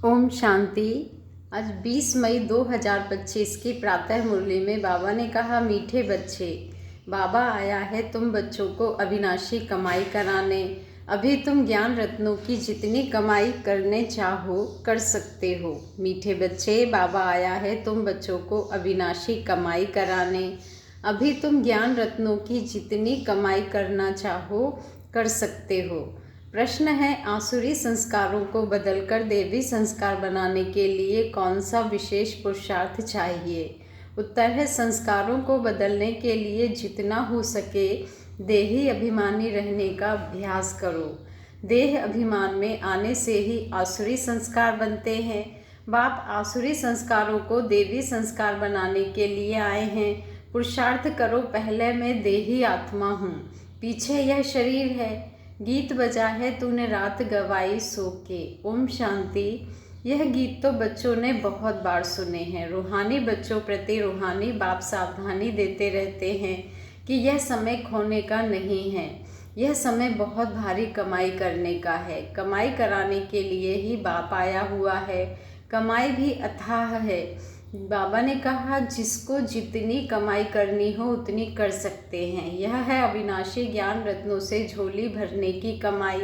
ओम शांति। आज 20 मई 2025 की प्रातः मुरली में बाबा ने कहा, मीठे बच्चे, बाबा आया है तुम बच्चों को अविनाशी कमाई कराने। अभी तुम ज्ञान रत्नों की जितनी कमाई करने चाहो कर सकते हो। मीठे बच्चे, बाबा आया है तुम बच्चों को अविनाशी कमाई कराने। अभी तुम ज्ञान रत्नों की जितनी कमाई करना चाहो कर सकते हो। प्रश्न है, आसुरी संस्कारों को बदलकर देवी संस्कार बनाने के लिए कौन सा विशेष पुरुषार्थ चाहिए? उत्तर है, संस्कारों को बदलने के लिए जितना हो सके देही अभिमानी रहने का अभ्यास करो। देह अभिमान में आने से ही आसुरी संस्कार बनते हैं। बाप आसुरी संस्कारों को देवी संस्कार बनाने के लिए आए हैं। पुरुषार्थ करो, पहले मैं देही आत्मा हूँ, पीछे यह शरीर है। गीत बजा है तूने रात गवाई सो के। ओम शांति। यह गीत तो बच्चों ने बहुत बार सुने हैं। रूहानी बच्चों प्रति रूहानी बाप सावधानी देते रहते हैं कि यह समय खोने का नहीं है। यह समय बहुत भारी कमाई करने का है। कमाई कराने के लिए ही बाप आया हुआ है। कमाई भी अथाह है। बाबा ने कहा, जिसको जितनी कमाई करनी हो उतनी कर सकते हैं। यह है अविनाशी ज्ञान रत्नों से झोली भरने की कमाई।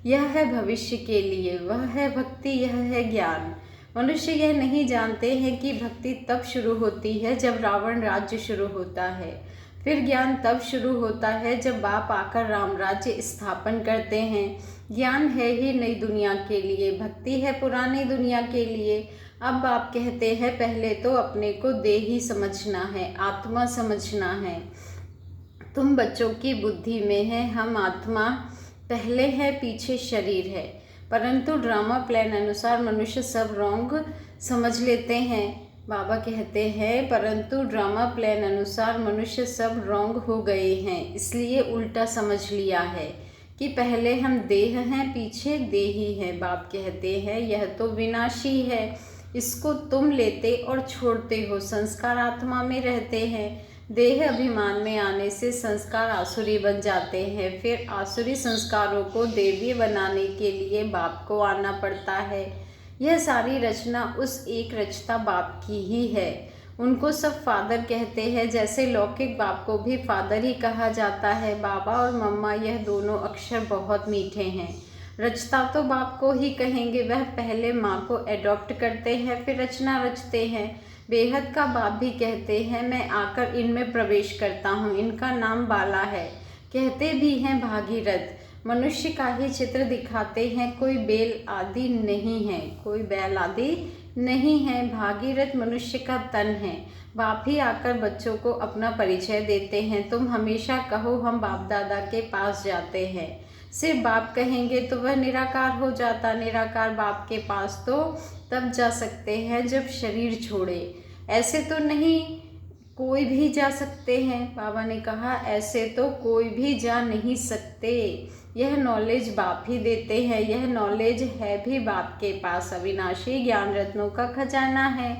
यह है भविष्य के लिए, वह है भक्ति, यह है ज्ञान। मनुष्य यह नहीं जानते हैं कि भक्ति तब शुरू होती है जब रावण राज्य शुरू होता है। फिर ज्ञान तब शुरू होता है जब बाप आकर राम राज्य स्थापन करते हैं। ज्ञान है ही नई दुनिया के लिए, भक्ति है पुरानी दुनिया के लिए। अब बाप कहते हैं, पहले तो अपने को देही समझना है, आत्मा समझना है। तुम बच्चों की बुद्धि में है हम आत्मा पहले है, पीछे शरीर है। परंतु ड्रामा प्लान अनुसार मनुष्य सब रॉन्ग समझ लेते हैं। बाबा कहते हैं, परंतु ड्रामा प्लान अनुसार मनुष्य सब रॉन्ग हो गए हैं, इसलिए उल्टा समझ लिया है कि पहले हम देह हैं, पीछे देही हैं। बाप कहते हैं, यह तो विनाशी है, इसको तुम लेते और छोड़ते हो। संस्कार आत्मा में रहते हैं। देह अभिमान में आने से संस्कार आसुरी बन जाते हैं। फिर आसुरी संस्कारों को देवी बनाने के लिए बाप को आना पड़ता है। यह सारी रचना उस एक रचता बाप की ही है। उनको सब फादर कहते हैं, जैसे लौकिक बाप को भी फादर ही कहा जाता है। बाबा और मम्मा, यह दोनों अक्षर बहुत मीठे हैं। रचता तो बाप को ही कहेंगे। वह पहले माँ को एडॉप्ट करते हैं, फिर रचना रचते हैं। बेहद का बाप भी कहते हैं, मैं आकर इनमें प्रवेश करता हूँ। इनका नाम बाला है। कहते भी हैं भागीरथ। मनुष्य का ही चित्र दिखाते हैं, कोई बेल आदि नहीं है, कोई बैल आदि नहीं है। भागीरथ मनुष्य का तन है। बाप ही आकर बच्चों को अपना परिचय देते हैं। तुम हमेशा कहो, हम बाप दादा के पास जाते हैं। सिर्फ बाप कहेंगे तो वह निराकार हो जाता। निराकार बाप के पास तो तब जा सकते हैं जब शरीर छोड़े। ऐसे तो नहीं कोई भी जा सकते हैं। बाबा ने कहा, ऐसे तो कोई भी जा नहीं सकते। यह नॉलेज बाप ही देते हैं। यह नॉलेज है भी बाप के पास। अविनाशी ज्ञान रत्नों का खजाना है।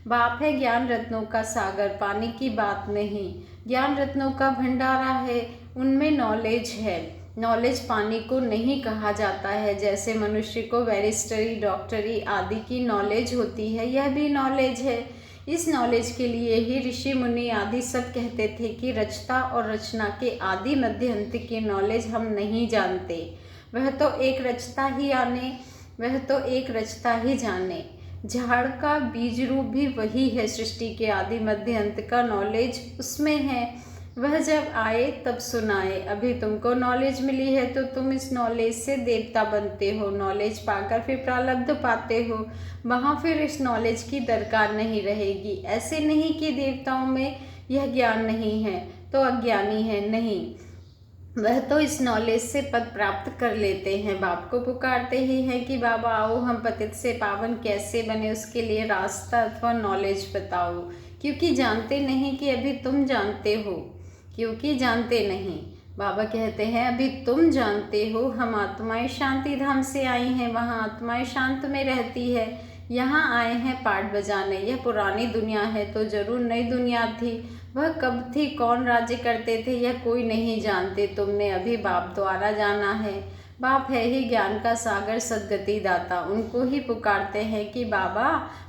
बाप है ज्ञान रत्नों का सागर, पानी की बात नहीं। ज्ञान रत्नों का भंडारा है, उनमें नॉलेज है। नॉलेज पानी को नहीं कहा जाता है। जैसे मनुष्य को बैरिस्टरी, डॉक्टरी आदि की नॉलेज होती है, यह भी नॉलेज है। इस नॉलेज के लिए ही ऋषि मुनि आदि सब कहते थे कि रचता और रचना के आदि मध्य अंत की नॉलेज हम नहीं जानते। वह तो एक रचता ही आने, वह तो एक रचता ही जाने। झाड़ का बीज रूप भी वही है। सृष्टि के आदि मध्य अंत का नॉलेज उसमें है। वह जब आए तब सुनाए। अभी तुमको नॉलेज मिली है तो तुम इस नॉलेज से देवता बनते हो। नॉलेज पाकर फिर प्रारब्ध पाते हो। वहाँ फिर इस नॉलेज की दरकार नहीं रहेगी। ऐसे नहीं कि देवताओं में यह ज्ञान नहीं है तो अज्ञानी है, नहीं। वह तो इस नॉलेज से पद प्राप्त कर लेते हैं। बाप को पुकारते ही हैं कि बाबा आओ, हम पतित से पावन कैसे बने, उसके लिए रास्ता अथवा नॉलेज बताओ। क्योंकि जानते नहीं कि अभी तुम जानते हो, क्योंकि जानते नहीं। बाबा कहते हैं, अभी तुम जानते हो। हम आत्माएं शांति धाम से आई हैं, वहाँ आत्माएं शांत में रहती है। यहाँ आए हैं पाठ बजाने। यह पुरानी दुनिया है तो जरूर नई दुनिया थी। वह कब थी, कौन राज्य करते थे, यह कोई नहीं जानते। तुमने अभी बाप द्वारा जाना है। बाप है ही ज्ञान का सागर, सद्गति दाता। उनको ही पुकारते हैं कि बाबा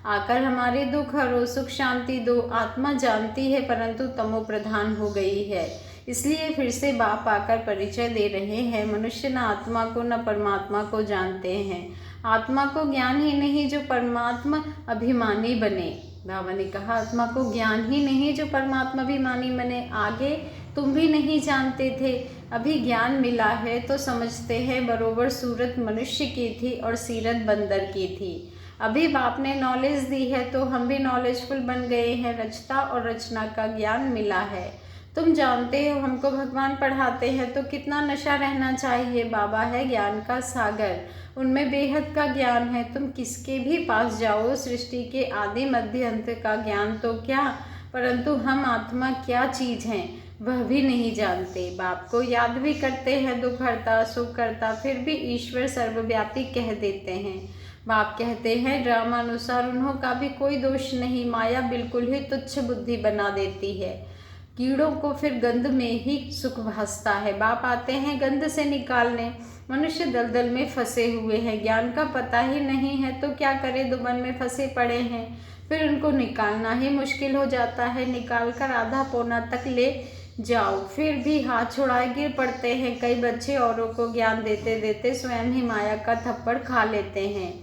आकर हमारे दुख हरो, सुख शांति दो। आत्मा जानती है परंतु तमो प्रधान हो गई है, इसलिए फिर से बाप आकर परिचय दे रहे हैं। मनुष्य न आत्मा को न परमात्मा को जानते हैं। आत्मा को ज्ञान ही नहीं जो परमात्मा अभिमानी बने। बाबा ने कहा आत्मा को ज्ञान ही नहीं जो परमात्मा अभिमानी बने। आगे तुम भी नहीं जानते थे, अभी ज्ञान मिला है तो समझते हैं बरोबर सूरत मनुष्य की थी और सीरत बंदर की थी। अभी बाप ने नॉलेज दी है तो हम भी नॉलेजफुल बन गए हैं। रचता और रचना का ज्ञान मिला है। तुम जानते हो हमको भगवान पढ़ाते हैं तो कितना नशा रहना चाहिए। बाबा है ज्ञान का सागर, उनमें बेहद का ज्ञान है। तुम किसके भी पास जाओ, सृष्टि के आदि मध्य अंत का ज्ञान तो क्या, परंतु हम आत्मा क्या चीज़ हैं वह भी नहीं जानते। बाप को याद भी करते हैं, दुख हरता सुख करता, फिर भी ईश्वर सर्वव्यापी कह देते हैं। बाप कहते हैं ड्रामानुसार उन्हों का भी कोई दोष नहीं, माया बिल्कुल ही तुच्छ बुद्धि बना देती है। कीड़ों को फिर गंध में ही सुख भासता है। बाप आते हैं गंध से निकालने। मनुष्य दलदल में फंसे हुए हैं, ज्ञान का पता ही नहीं है तो क्या करे, दुबन में फंसे पड़े हैं। फिर उनको निकालना ही मुश्किल हो जाता है। निकाल कर आधा पौना तक ले जाओ फिर भी हाथ छुड़ाए गिर पड़ते हैं। कई बच्चे औरों को ज्ञान देते देते स्वयं ही माया का थप्पड़ खा लेते हैं,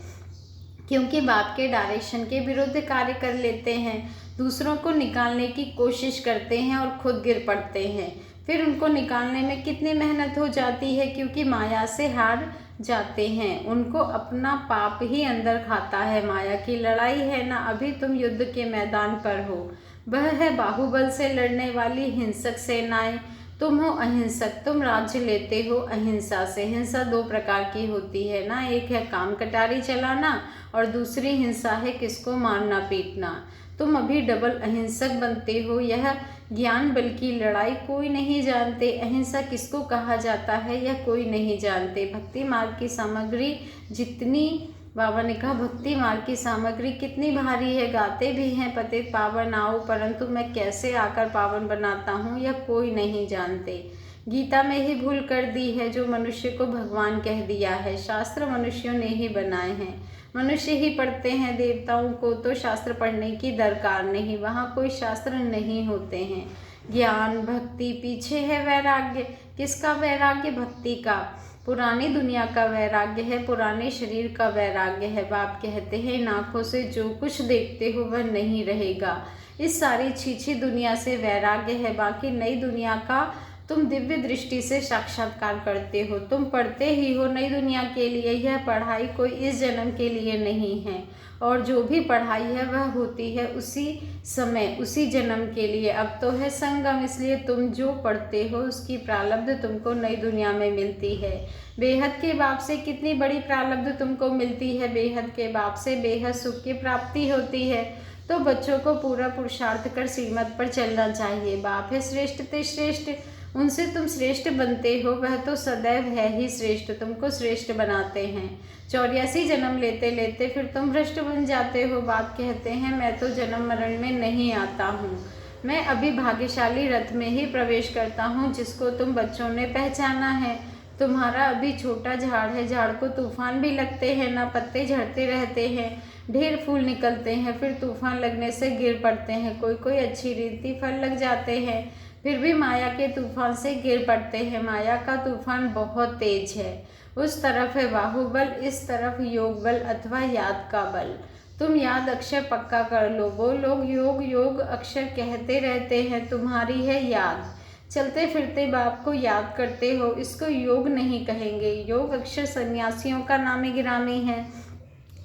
क्योंकि बाप के डायरेक्शन के विरुद्ध कार्य कर लेते हैं। दूसरों को निकालने की कोशिश करते हैं और खुद गिर पड़ते हैं। फिर उनको निकालने में कितनी मेहनत हो जाती है, क्योंकि माया से हार जाते हैं। उनको अपना पाप ही अंदर खाता है। माया की लड़ाई है ना, अभी तुम युद्ध के मैदान पर हो। वह है बाहुबल से लड़ने वाली हिंसक सेनाएं। तुम हो अहिंसक, तुम राज्य लेते हो अहिंसा से। हिंसा दो प्रकार की होती है ना, एक है काम कटारी चलाना और दूसरी हिंसा है किसको मारना पीटना। तुम अभी डबल अहिंसक बनते हो। यह ज्ञान बल की लड़ाई कोई नहीं जानते। अहिंसा किसको कहा जाता है यह कोई नहीं जानते। भक्ति मार्ग की सामग्री जितनी, बाबा ने कहा भक्ति मार्ग की सामग्री कितनी भारी है। गाते भी हैं पतित पावन आओ, परंतु मैं कैसे आकर पावन बनाता हूँ यह कोई नहीं जानते। गीता में ही भूल कर दी है, जो मनुष्य को भगवान कह दिया है। शास्त्र मनुष्यों ने ही बनाए हैं, मनुष्य ही पढ़ते हैं। देवताओं को तो शास्त्र पढ़ने की दरकार नहीं, वहाँ कोई शास्त्र नहीं होते हैं। ज्ञान भक्ति पीछे है वैराग्य। किसका वैराग्य? भक्ति का। पुरानी दुनिया का वैराग्य है, पुराने शरीर का वैराग्य है। बाप कहते हैं इन आँखों से जो कुछ देखते हो वह नहीं रहेगा। इस सारी छीछी दुनिया से वैराग्य है, बाकी नई दुनिया का तुम दिव्य दृष्टि से साक्षात्कार करते हो। तुम पढ़ते ही हो नई दुनिया के लिए। यह पढ़ाई कोई इस जन्म के लिए नहीं है, और जो भी पढ़ाई है वह होती है उसी समय उसी जन्म के लिए। अब तो है संगम, इसलिए तुम जो पढ़ते हो उसकी प्रारब्ध तुमको नई दुनिया में मिलती है। बेहद के बाप से कितनी बड़ी प्रारब्ध तुमको मिलती है। बेहद के बाप से बेहद सुख की प्राप्ति होती है। तो बच्चों को पूरा पुरुषार्थ कर श्रीमत पर चलना चाहिए। बाप है श्रेष्ठ ते श्रेष्ठ, उनसे तुम श्रेष्ठ बनते हो। वह तो सदैव है ही श्रेष्ठ, तुमको श्रेष्ठ बनाते हैं। 84 जन्म लेते लेते फिर तुम भ्रष्ट बन जाते हो। बाप कहते हैं मैं तो जन्म मरण में नहीं आता हूँ, मैं अभी भाग्यशाली रथ में ही प्रवेश करता हूँ, जिसको तुम बच्चों ने पहचाना है। तुम्हारा अभी छोटा झाड़ है, झाड़ को तूफान भी लगते हैं ना, पत्ते झड़ते रहते हैं, ढेर फूल निकलते हैं, फिर तूफान लगने से गिर पड़ते हैं। कोई कोई अच्छी रीति फल लग जाते हैं, फिर भी माया के तूफान से गिर पड़ते हैं। माया का तूफान बहुत तेज है। उस तरफ है बाहुबल, इस तरफ योग बल अथवा याद का बल। तुम याद अक्षर पक्का कर लो। वो लोग योग योग अक्षर कहते रहते हैं, तुम्हारी है याद। चलते फिरते बाप को याद करते हो, इसको योग नहीं कहेंगे। योग अक्षर सन्यासियों का नामी गिरामी है,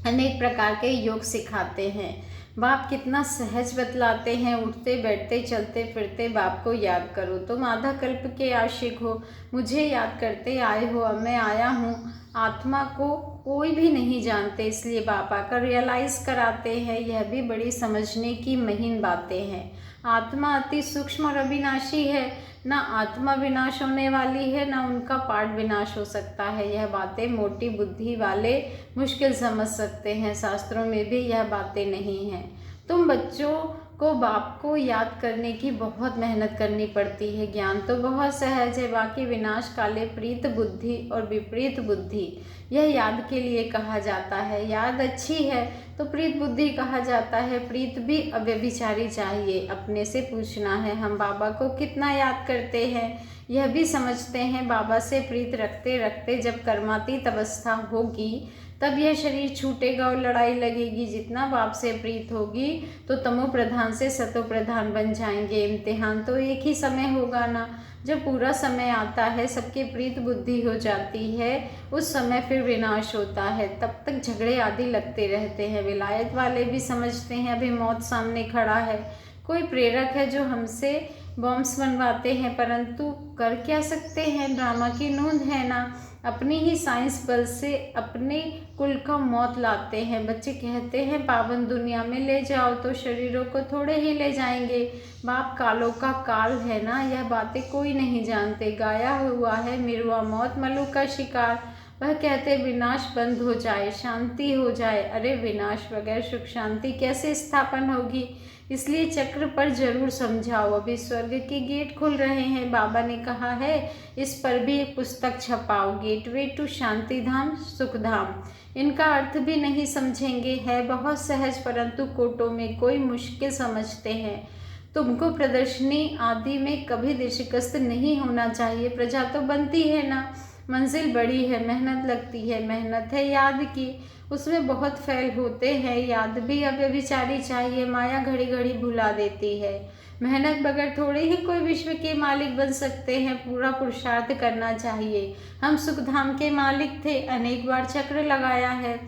अनेक प्रकार के योग सिखाते हैं। बाप कितना सहज बतलाते हैं। उठते बैठते चलते फिरते बाप को याद करो। तुम आधा कल्प के आशिक हो, मुझे याद करते आए हो। अब मैं आया हूँ। आत्मा को कोई भी नहीं जानते, इसलिए बाप आकर रियलाइज कराते हैं। यह भी बड़ी समझने की महीन बातें हैं। आत्मा अति सूक्ष्म और अविनाशी है, ना आत्मा विनाश होने वाली है, ना उनका पार्ट विनाश हो सकता है। यह बातें मोटी बुद्धि वाले मुश्किल समझ सकते हैं, शास्त्रों में भी यह बातें नहीं हैं। तुम बच्चों को बाप को याद करने की बहुत मेहनत करनी पड़ती है। ज्ञान तो बहुत सहज है, बाकी विनाश काले प्रीत बुद्धि और विपरीत बुद्धि, यह याद के लिए कहा जाता है। याद अच्छी है तो प्रीत बुद्धि कहा जाता है। प्रीत भी अव्यभिचारी चाहिए। अपने से पूछना है, हम बाबा को कितना याद करते हैं, यह भी समझते हैं। बाबा से प्रीत रखते रखते जब कर्मातीत अवस्था होगी तब यह शरीर छूटेगा और लड़ाई लगेगी। जितना बाप से प्रीत होगी तो तमो प्रधान से सतो प्रधान बन जाएंगे। इम्तिहान तो एक ही समय होगा ना। जब पूरा समय आता है, सबकी प्रीत बुद्धि हो जाती है, उस समय फिर विनाश होता है। तब तक झगड़े आदि लगते रहते हैं। विलायत वाले भी समझते हैं अभी मौत सामने खड़ा है। कोई प्रेरक है जो हमसे बॉम्ब्स बनवाते हैं, परंतु कर क्या सकते हैं, ड्रामा की नोंद है ना। अपनी ही साइंस बल से अपने कुल का मौत लाते हैं। बच्चे कहते हैं पावन दुनिया में ले जाओ, तो शरीरों को थोड़े ही ले जाएंगे। बाप कालों का काल है ना, यह बातें कोई नहीं जानते। गाया हुआ है मिरुआ मौत मलू का शिकार। वह कहते विनाश बंद हो जाए, शांति हो जाए। अरे विनाश बगैर सुख शांति कैसे स्थापन होगी। इसलिए चक्र पर जरूर समझाओ। अभी स्वर्ग के गेट खुल रहे हैं, बाबा ने कहा है इस पर भी एक पुस्तक छपाओ, गेटवे टू शांति धाम सुख धाम। इनका अर्थ भी नहीं समझेंगे, है बहुत सहज, परंतु कोटों में कोई मुश्किल समझते हैं। तुमको प्रदर्शनी आदि में कभी दिलशिकस्त नहीं होना चाहिए। प्रजा तो बनती है ना, मंजिल बड़ी है, मेहनत लगती है। मेहनत है याद की, उसमें बहुत फैल होते हैं। याद भी अव्यभिचारी चाहिए, माया घड़ी घड़ी भुला देती है। मेहनत बगैर थोड़े ही कोई विश्व के मालिक बन सकते हैं। पूरा पुरुषार्थ करना चाहिए। हम सुखधाम के मालिक थे, अनेक बार चक्र लगाया है।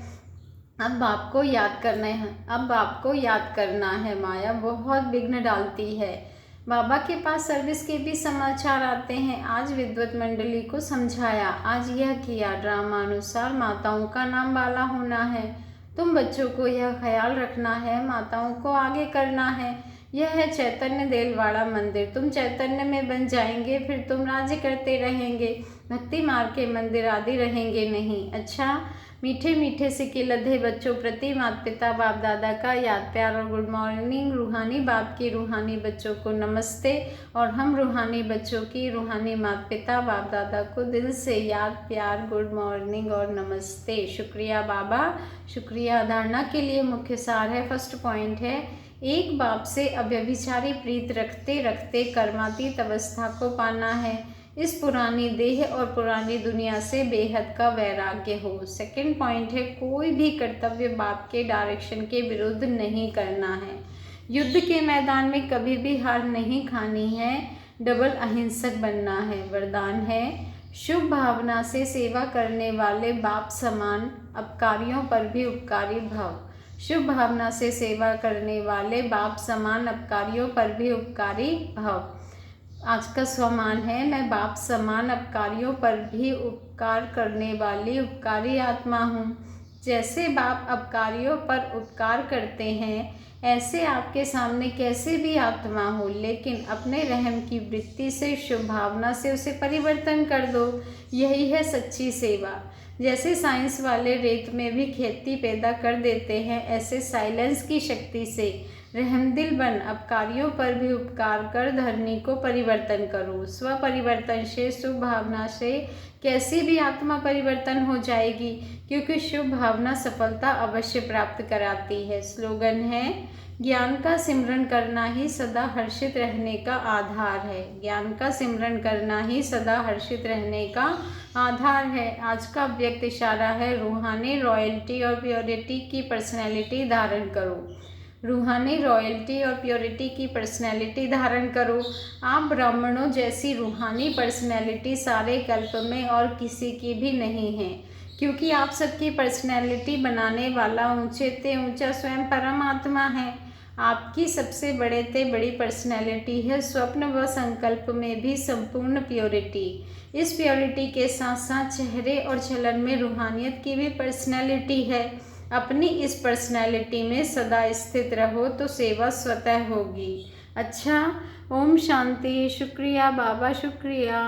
अब बाप को याद करना है, अब बाप को याद करना है। माया बहुत विघ्न डालती है। बाबा के पास सर्विस के भी समाचार आते हैं। आज विद्वत मंडली को समझाया, आज यह किया। ड्रामा अनुसार माताओं का नाम वाला होना है। तुम बच्चों को यह ख्याल रखना है, माताओं को आगे करना है। यह है चैतन्य देलवाड़ा मंदिर। तुम चैतन्य में बन जाएंगे, फिर तुम राज्य करते रहेंगे। भक्ति मार्ग के मंदिर आदि रहेंगे नहीं। अच्छा, मीठे मीठे सिक्के लधे बच्चों प्रति माता पिता बाप दादा का याद प्यार और गुड मॉर्निंग। रूहानी बाप की रूहानी बच्चों को नमस्ते, और हम रूहानी बच्चों की रूहानी माता पिता बाप दादा को दिल से याद प्यार गुड मॉर्निंग और नमस्ते। शुक्रिया बाबा, शुक्रिया। धारणा के लिए मुख्य सार है, फर्स्ट पॉइंट है, एक बाप से अव्यभिचारी प्रीत रखते रखते कर्मातीत अवस्था को पाना है। इस पुरानी देह और पुरानी दुनिया से बेहद का वैराग्य हो। सेकंड पॉइंट है, कोई भी कर्तव्य बाप के डायरेक्शन के विरुद्ध नहीं करना है। युद्ध के मैदान में कभी भी हार नहीं खानी है, डबल अहिंसक बनना है। वरदान है, शुभ भावना से सेवा करने वाले बाप समान अपकारियों पर भी उपकारी भव। शुभ भावना से सेवा करने वाले बाप समान अपकारियों पर भी उपकारी भव। आज का स्वमान है, मैं बाप समान अपकारियों पर भी उपकार करने वाली उपकारी आत्मा हूँ। जैसे बाप अपकारियों पर उपकार करते हैं, ऐसे आपके सामने कैसे भी आत्मा हो, लेकिन अपने रहम की वृत्ति से शुभ भावना से उसे परिवर्तन कर दो। यही है सच्ची सेवा। जैसे साइंस वाले रेत में भी खेती पैदा कर देते हैं, ऐसे साइलेंस की शक्ति से रहमदिल बन अपकारियों पर भी उपकार कर धरनी को परिवर्तन करो। स्व परिवर्तन से शुभ भावना से कैसी भी आत्मा परिवर्तन हो जाएगी, क्योंकि शुभ भावना सफलता अवश्य प्राप्त कराती है। स्लोगन है, ज्ञान का सिमरन करना ही सदा हर्षित रहने का आधार है। ज्ञान का सिमरन करना ही सदा हर्षित रहने का आधार है। आज का व्यक्त इशारा है, रूहानी रॉयल्टी और प्योरिटी की पर्सनैलिटी धारण करो। रूहानी रॉयल्टी और प्योरिटी की पर्सनैलिटी धारण करो। आप ब्राह्मणों जैसी रूहानी पर्सनैलिटी सारे कल्प में और किसी की भी नहीं है, क्योंकि आप सबकी पर्सनैलिटी बनाने वाला ऊंचे ते ऊंचा स्वयं परमात्मा है। आपकी सबसे बड़े ते बड़ी पर्सनैलिटी है स्वप्न व संकल्प में भी संपूर्ण प्योरिटी। इस प्योरिटी के साथ साथ चेहरे और चलन में रूहानियत की भी पर्सनैलिटी है। अपनी इस पर्सनैलिटी में सदा स्थित रहो तो सेवा स्वतः होगी। अच्छा, ओम शांति। शुक्रिया बाबा, शुक्रिया।